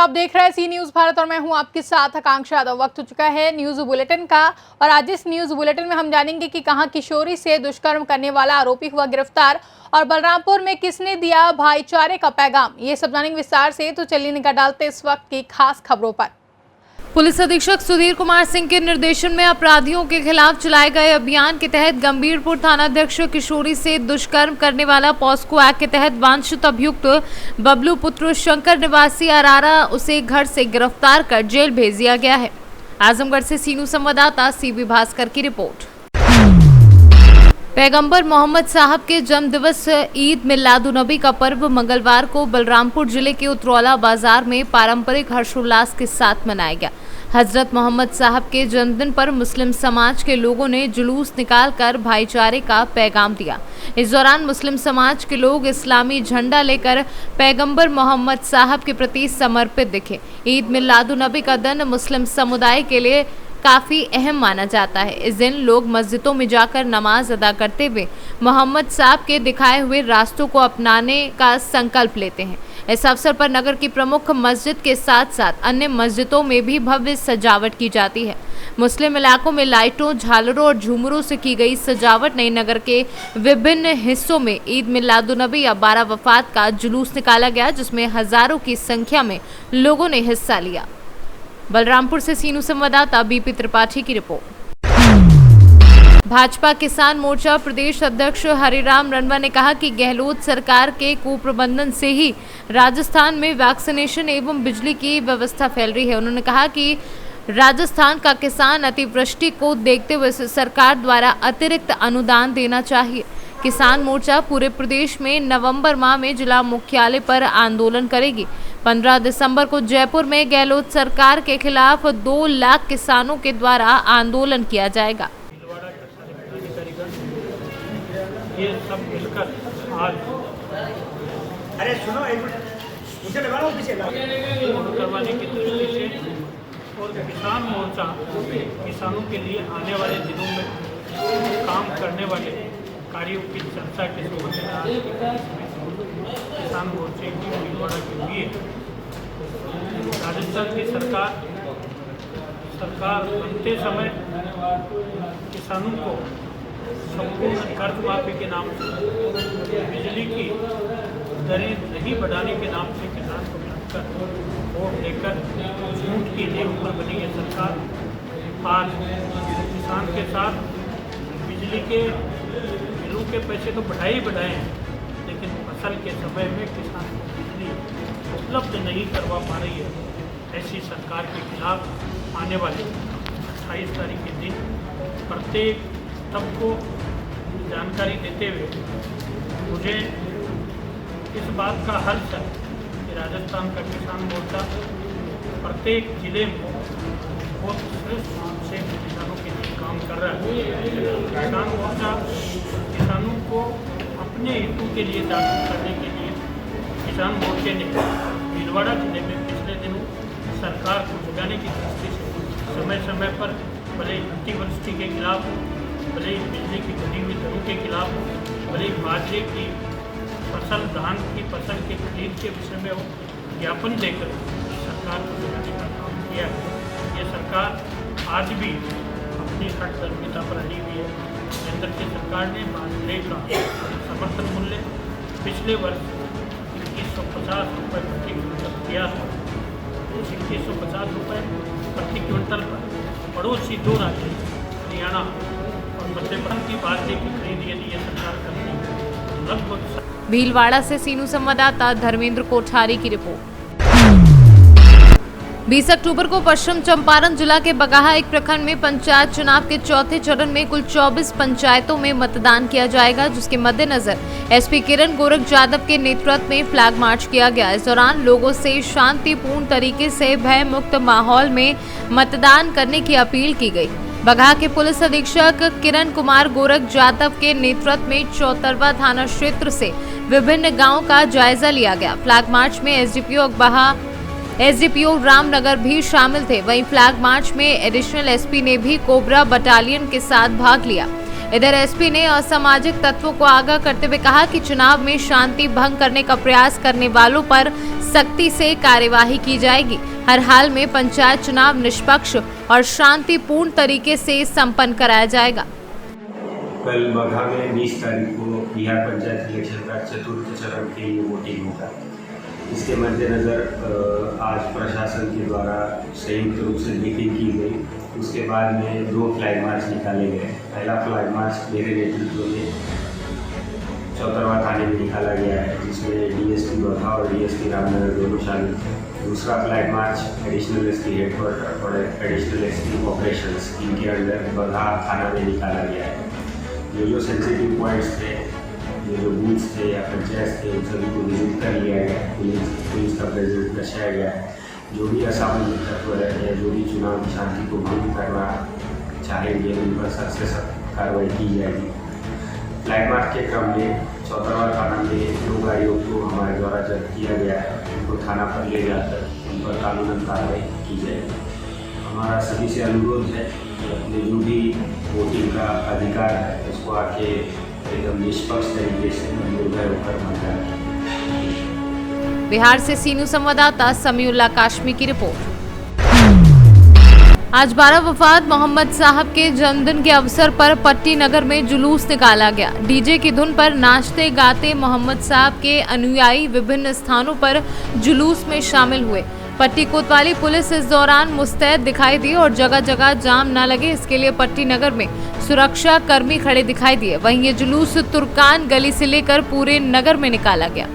आप देख रहे हैं सी न्यूज भारत और मैं हूं आपके साथ आकांक्षा यादव। वक्त हो चुका है न्यूज बुलेटिन का और आज इस न्यूज बुलेटिन में हम जानेंगे कि कहां किशोरी से दुष्कर्म करने वाला आरोपी हुआ गिरफ्तार और बलरामपुर में किसने दिया भाईचारे का पैगाम। ये सब जानेंगे विस्तार से, तो चलिए निगाह डालते इस वक्त की खास खबरों पर। पुलिस अधीक्षक सुधीर कुमार सिंह के निर्देशन में अपराधियों के खिलाफ चलाए गए अभियान के तहत गंभीरपुर थानाध्यक्ष किशोरी से दुष्कर्म करने वाला पॉस्को एक्ट के तहत वांछित अभियुक्त बबलू पुत्र शंकर निवासी अरारा उसे घर से गिरफ्तार कर जेल भेज दिया गया है। आजमगढ़ से सीनू संवाददाता सीबी भास्कर की रिपोर्ट। पैगंबर मोहम्मद साहब के जन्म दिवस ईद मिलादुन्नबी का पर्व मंगलवार को बलरामपुर जिले के उतरौला बाजार में पारंपरिक हर्षोल्लास के साथ मनाया गया। हजरत मोहम्मद साहब के जन्मदिन पर मुस्लिम समाज के लोगों ने जुलूस निकालकर भाईचारे का पैगाम दिया। इस दौरान मुस्लिम समाज के लोग इस्लामी झंडा लेकर पैगंबर मोहम्मद साहब के प्रति समर्पित दिखे। ईद मिलादुन्नबी का दिन मुस्लिम समुदाय के लिए काफ़ी अहम माना जाता है। इस दिन लोग मस्जिदों में जाकर नमाज अदा करते हुए मोहम्मद साहब के दिखाए हुए रास्तों को अपनाने का संकल्प लेते हैं। इस अवसर पर नगर की प्रमुख मस्जिद के साथ साथ अन्य मस्जिदों में भी भव्य सजावट की जाती है। मुस्लिम इलाकों में लाइटों, झालरों और झूमरों से की गई सजावट ने नगर के विभिन्न हिस्सों में ईद मिलादुन्नबी या 12 वफात का जुलूस निकाला गया, जिसमें हजारों की संख्या में लोगों ने हिस्सा लिया। बलरामपुर से सीनू संवाददाता बीपी त्रिपाठी की रिपोर्ट। भाजपा किसान मोर्चा प्रदेश अध्यक्ष हरिराम रनवा ने कहा कि गहलोत सरकार के कुप्रबंधन से ही राजस्थान में वैक्सीनेशन एवं बिजली की व्यवस्था फैल रही है। उन्होंने कहा कि राजस्थान का किसान अतिवृष्टि को देखते हुए सरकार द्वारा अतिरिक्त अनुदान देना चाहिए। किसान मोर्चा पूरे प्रदेश में नवंबर माह में जिला मुख्यालय पर आंदोलन करेगी। 15 दिसंबर को जयपुर में गहलोत सरकार के खिलाफ 2 लाख किसानों के द्वारा आंदोलन किया जाएगा। ये सब मिलकर आज करवाने की दृष्टि से और किसान मोर्चा किसानों के लिए आने वाले दिनों में काम करने वाले कार्यों की चर्चा के संबंध में आज किसान मोर्चे की भीलवाड़ा की हुई है। राजस्थान की सरकार बनते समय किसानों को संपूर्ण कर्ज माफी के नाम से, बिजली की दरें नहीं बढ़ाने के नाम से किसान को लड़कर वोट देकर झूठ की नींव पर बनी है सरकार आज किसान के साथ बिजली के बिलों के पैसे तो बढ़ाए हैं, लेकिन फसल के समय में किसान को बिजली उपलब्ध नहीं करवा पा रही है। ऐसी सरकार के खिलाफ आने वाले 28 तारीख के दिन प्रत्येक सबको जानकारी देते हुए मुझे इस बात का हर्ष है कि राजस्थान का किसान मोर्चा प्रत्येक जिले में बहुत श्रेष्ठ रूप से किसानों के लिए काम कर रहा है। किसान मोर्चा किसानों को अपने हितों के लिए जागरूक करने के लिए किसान मोर्चे ने भीलवाड़ा जिले में पिछले दिनों सरकार को जगाने की दृष्टि से समय समय पर भले अतिवृष्टि के खिलाफ, भले बिजली की बढ़ी हुई दरों के खिलाफ, भले बाजरे की फसल, धान की फसल के खरीद के विषय में ज्ञापन देकर सरकार को जगाने का काम किया है। ये सरकार आज भी अपनी हठधर्मिता पर अड़ी हुई है। केंद्र की सरकार ने बाजरे का समर्थन मूल्य पिछले वर्ष 2150 रुपये प्रति क्विंटल किया था। 2150 रुपये प्रति क्विंटल पर पड़ोसी 2 राज्य हरियाणा और मध्य प्रदेश की बाजरे की खरीद यदि ये सरकार करती है लगभग। भीलवाड़ा से सीनू संवाददाता धर्मेंद्र कोठारी की रिपोर्ट। 20 अक्टूबर को पश्चिम चंपारण जिला के बगाहा एक प्रखंड में पंचायत चुनाव के चौथे चरण में कुल 24 पंचायतों में मतदान किया जाएगा, जिसके मद्देनजर एसपी किरण गोरख यादव के नेतृत्व में फ्लैग मार्च किया गया। इस दौरान लोगों से शांतिपूर्ण तरीके से भय मुक्त माहौल में मतदान करने की अपील की गई। बगहा के पुलिस अधीक्षक किरण कुमार गोरख यादव के नेतृत्व में चौतरवा थाना क्षेत्र से विभिन्न गांवों का जायजा लिया गया। फ्लैग मार्च में एसडीपीओ अगबहा, एसडीपीओ रामनगर भी शामिल थे। वहीं फ्लैग मार्च में एडिशनल एसपी ने भी कोबरा बटालियन के साथ भाग लिया। इधर एसपी ने असामाजिक तत्वों को आगाह करते हुए कहा कि चुनाव में शांति भंग करने का प्रयास करने वालों पर सख्ती से कार्यवाही की जाएगी। हर हाल में पंचायत चुनाव निष्पक्ष और शांतिपूर्ण तरीके से संपन्न कराया जाएगा। कल बगहा में 20 तारीख को बिहार पंचायत इलेक्शन का चतुर्थ चरण के लिए वोटिंग होगा। इसके मद्देनज़र आज प्रशासन के द्वारा संयुक्त रूप से मीटिंग की गई। उसके बाद में 2 फ्लैग मार्च निकाले गए। पहला फ्लैग मार्च मेरे नेतृत्व में चौतरवा थाने में निकाला गया है, जिसमें डीएसपी बगहा और डीएसपी रामनगर दोनों शामिल थे। दूसरा flag march additional SP headquarter और एडिशनल एसपी ऑपरेशंस इनके अंडर बगहा थाना में निकाला गया है। जो सेंसिटिव पॉइंट्स थे, जो बूथ्स थे या पंचायत थे, उन सभी को विजिट कर लिया गया। पुलिस का प्रेजेंस दर्शाया गया है। जो भी असामाजिक तत्व है या जो भी चुनाव की शांति को भंग करना चाहेंगे, उन पर सख्त से सख्त कार्रवाई की जाएगी। फ्लैग मार्च के क्रम में चौतरवा थाना में 2 गाड़ियों को हमारे द्वारा जब्त किया गया है। उनको थाना पर ले जाकर उन पर कानूनन कार्रवाई की जाएगी। हमारा सभी से अनुरोध है कि अपने जो भी वोटिंग का अधिकार है उसको आके एकदम निष्पक्ष तरीके से निर्भय होकर मतदान करें। बिहार से सीनू संवाददाता समीउल्लाह काशमी की रिपोर्ट। आज 12 वफात मोहम्मद साहब के जन्मदिन के अवसर पर पट्टी नगर में जुलूस निकाला गया। डीजे की धुन पर नाचते गाते मोहम्मद साहब के अनुयायी विभिन्न स्थानों पर जुलूस में शामिल हुए। पट्टी कोतवाली पुलिस इस दौरान मुस्तैद दिखाई दी और जगह जगह जाम न लगे, इसके लिए पट्टी नगर में सुरक्षा कर्मी खड़े दिखाई दिए। वहीं ये जुलूस तुर्कान गली से लेकर पूरे नगर में निकाला गया।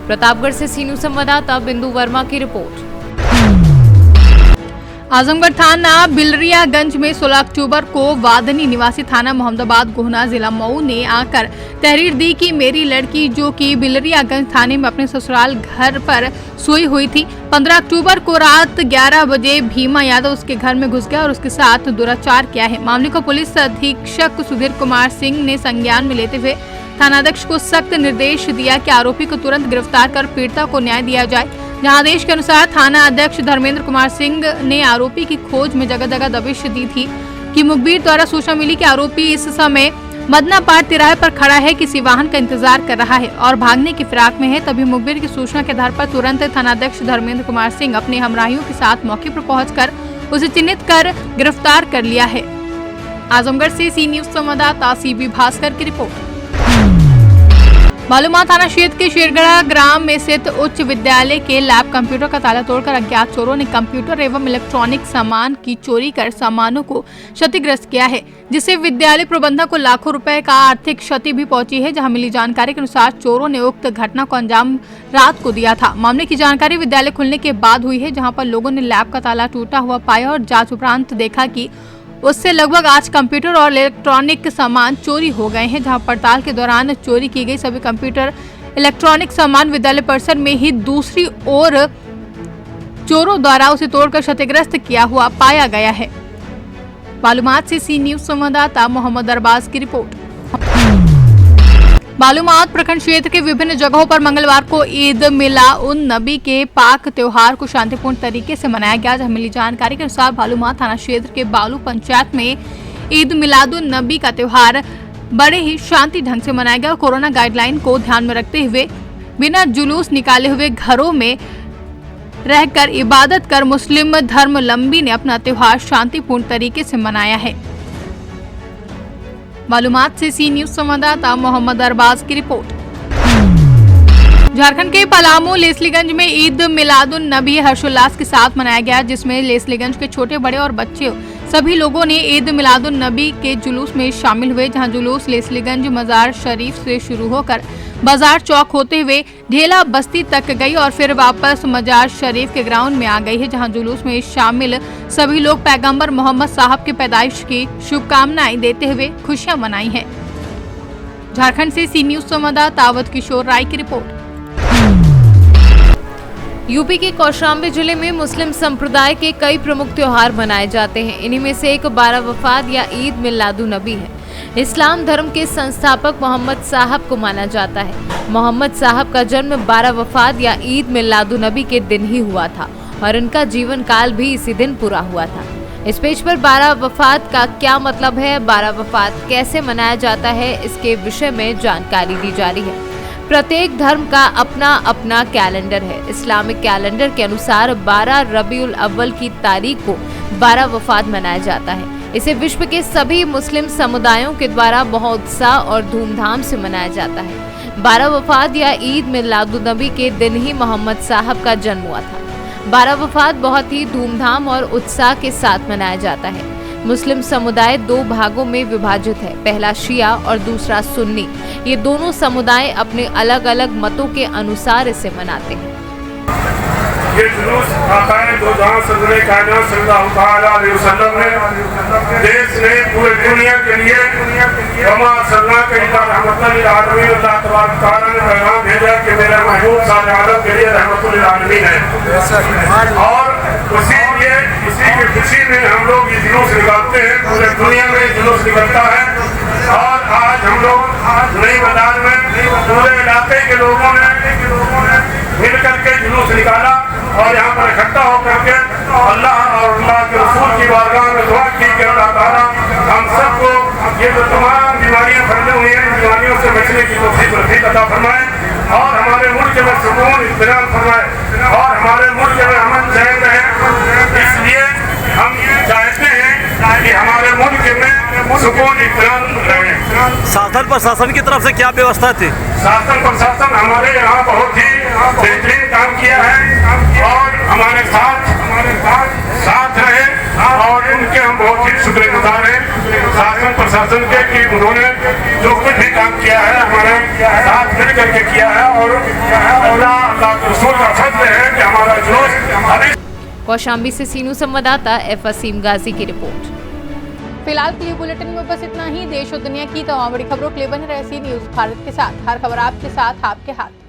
प्रतापगढ़ से सीनू संवाददाता बिंदु वर्मा की रिपोर्ट। आजमगढ़ थाना बिलरियागंज में 16 अक्टूबर को वादनी निवासी थाना मोहम्मदाबाद गोहना जिला मऊ ने आकर तहरीर दी कि मेरी लड़की जो कि बिलरियागंज थाने में अपने ससुराल घर पर सोई हुई थी, 15 अक्टूबर को रात 11 बजे भीमा यादव उसके घर में घुस गया और उसके साथ दुराचार किया है। मामले को पुलिस अधीक्षक सुधीर कुमार सिंह ने संज्ञान में लेते हुए थानाध्यक्ष को सख्त निर्देश दिया कि आरोपी को तुरंत गिरफ्तार कर पीड़िता को न्याय दिया जाए। जहां आदेश के अनुसार थाना अध्यक्ष धर्मेंद्र कुमार सिंह ने आरोपी की खोज में जगह जगह दबिश दी थी कि मुखबिर द्वारा सूचना मिली कि आरोपी इस समय मदनापाड़ तिराहे पर खड़ा है, किसी वाहन का इंतजार कर रहा है और भागने की फिराक में है। तभी मुखबिर की सूचना के आधार पर तुरंत थानाध्यक्ष धर्मेंद्र कुमार सिंह अपने हमराहियों के साथ मौके पर पहुंचकर उसे चिन्हित कर गिरफ्तार कर लिया है। आजमगढ़ से सी न्यूज संवाददाता सीबी भास्कर की रिपोर्ट। बालूमाथ थाना क्षेत्र के शेरगढ़ा ग्राम में स्थित उच्च विद्यालय के लैब कंप्यूटर का ताला तोड़कर अज्ञात चोरों ने कंप्यूटर एवं इलेक्ट्रॉनिक सामान की चोरी कर सामानों को क्षतिग्रस्त किया है, जिससे विद्यालय प्रबंधक को लाखों रुपए का आर्थिक क्षति भी पहुंची है। जहां मिली जानकारी के अनुसार चोरों ने उक्त घटना को अंजाम रात को दिया था। मामले की जानकारी विद्यालय खुलने के बाद हुई है, जहाँ पर लोगों ने लैब का ताला टूटा हुआ पाया और जाँच उपरांत देखा कि उससे लगभग 8 कंप्यूटर और इलेक्ट्रॉनिक सामान चोरी हो गए हैं। जहां पड़ताल के दौरान चोरी की गई सभी कंप्यूटर इलेक्ट्रॉनिक सामान विद्यालय परिसर में ही दूसरी ओर चोरों द्वारा उसे तोड़कर क्षतिग्रस्त किया हुआ पाया गया है। बालूमाथ से सी न्यूज संवाददाता मोहम्मद अरबाज की रिपोर्ट। बालूमाथ प्रखंड क्षेत्र के विभिन्न जगहों पर मंगलवार को ईद मिलाद नबी के पाक त्योहार को शांतिपूर्ण तरीके से मनाया गया। जहां मिली जानकारी के अनुसार बालूमाथ थाना क्षेत्र के बालू पंचायत में ईद मिलाद नबी का त्योहार बड़े ही शांति ढंग से मनाया गया। कोरोना गाइडलाइन को ध्यान में रखते हुए बिना जुलूस निकाले हुए घरों में रहकर इबादत कर मुस्लिम धर्मावलंबी ने अपना त्योहार शांतिपूर्ण तरीके से मनाया है। मालूमात से सी न्यूज संवाददाता मोहम्मद अरबाज की रिपोर्ट। झारखंड के पलामू लेस्लीगंज में ईद मिलादुन नबी हर्षोल्लास के साथ मनाया गया, जिसमें लेस्लीगंज के छोटे बड़े और बच्चे सभी लोगों ने ईद मिलादुन नबी के जुलूस में शामिल हुए। जहां जुलूस लेस्लीगंज मजार शरीफ से शुरू होकर बाजार चौक होते हुए ढेला बस्ती तक गई और फिर वापस मजार शरीफ के ग्राउंड में आ गई है। जहां जुलूस में शामिल सभी लोग पैगंबर मोहम्मद साहब के पैदाइश की शुभकामनाएं देते हुए खुशियां मनाई हैं। झारखंड से सी न्यूज संवाददाता अवध किशोर राय की रिपोर्ट। यूपी के कौशाम्बी जिले में मुस्लिम संप्रदाय के कई प्रमुख त्योहार मनाए जाते हैं। इन्हीं में से एक 12 वफात या ईद मिलादुन नबी है। इस्लाम धर्म के संस्थापक मोहम्मद साहब को माना जाता है। मोहम्मद साहब का जन्म 12 वफात या ईद मिलादुन नबी के दिन ही हुआ था और इनका जीवन काल भी इसी दिन पूरा हुआ था। इस पेज पर 12 वफात का क्या मतलब है, 12 वफात कैसे मनाया जाता है, इसके विषय में जानकारी दी जा रही है। प्रत्येक धर्म का अपना अपना कैलेंडर है। इस्लामिक कैलेंडर के अनुसार 12 रबीउल अव्वल की तारीख को 12 वफात मनाया जाता है। इसे विश्व के सभी मुस्लिम समुदायों के द्वारा बहुत उत्साह और धूमधाम से मनाया जाता है। 12 वफात या ईद मिलादुन्नबी के दिन ही मोहम्मद साहब का जन्म हुआ था। 12 वफात बहुत ही धूमधाम और उत्साह के साथ मनाया जाता है। मुस्लिम समुदाय दो भागों में विभाजित है, पहला शिया और दूसरा सुन्नी। ये दोनों समुदाय अपने अलग अलग मतों के अनुसार इसे मनाते हैं। ये जुलूस आकाए दो जहां सदरे कायनात सल्लल्लाहु अलैहि वसल्लम ने देश ने पूरे दुनिया के लिए वमा सल्लल्लाहु रहमतुल लिल आलमीन अल्लाह तबारक तआला ने पैगाम भेजा कि मेरा महबूब सारे आलम के लिए रहमतुल लिल आलमीन है। और इसी की खुशी में हम लोग ये जुलूस निकालते हैं। पूरे दुनिया में जुलूस निकलता है। और आज हम लोग नई बाजार में पूरे इलाके के लोगों ने मिल करके जुलूस निकाला और यहाँ पर इकट्ठा होकर के अल्लाह और अल्लाह के रसूल की बारगाह में दुआ की कि अल्लाह ताला हम सबको ये जो तमाम बीमारियाँ फैली हुई हैं, बीमारियों से बचने की तौफीक अता फरमाए और हमारे मुल्क में सुकून इत्मीनान फरमाए और हमारे मुल्क में अमन चैन रहे। इसलिए हम ये चाहते हैं कि हमारे मुल्क में सुकून इत्मीनान रहे। शासन प्रशासन की तरफ से क्या व्यवस्था थी? शासन प्रशासन हमारे यहाँ बहुत ही बेहतरीन काम किया है और हमारे साथ रहे और उनके हम बहुत ही शुक्रगुजार हैं शासन प्रशासन के कि उन्होंने जो कुछ भी काम किया है हमारे साथ मिल करके किया है और अल्लाह के रसूल का फज़्ल है कि हमारा जुलूस। कौशाम्बी से सीनू संवाददाता एफ असीम गाजी की रिपोर्ट। फिलहाल के लिए बुलेटिन में बस इतना ही। देश और दुनिया की तमाम बड़ी खबरों के लिए बने रहे सी न्यूज़ भारत के साथ। हर खबर आपके साथ, आपके हाथ।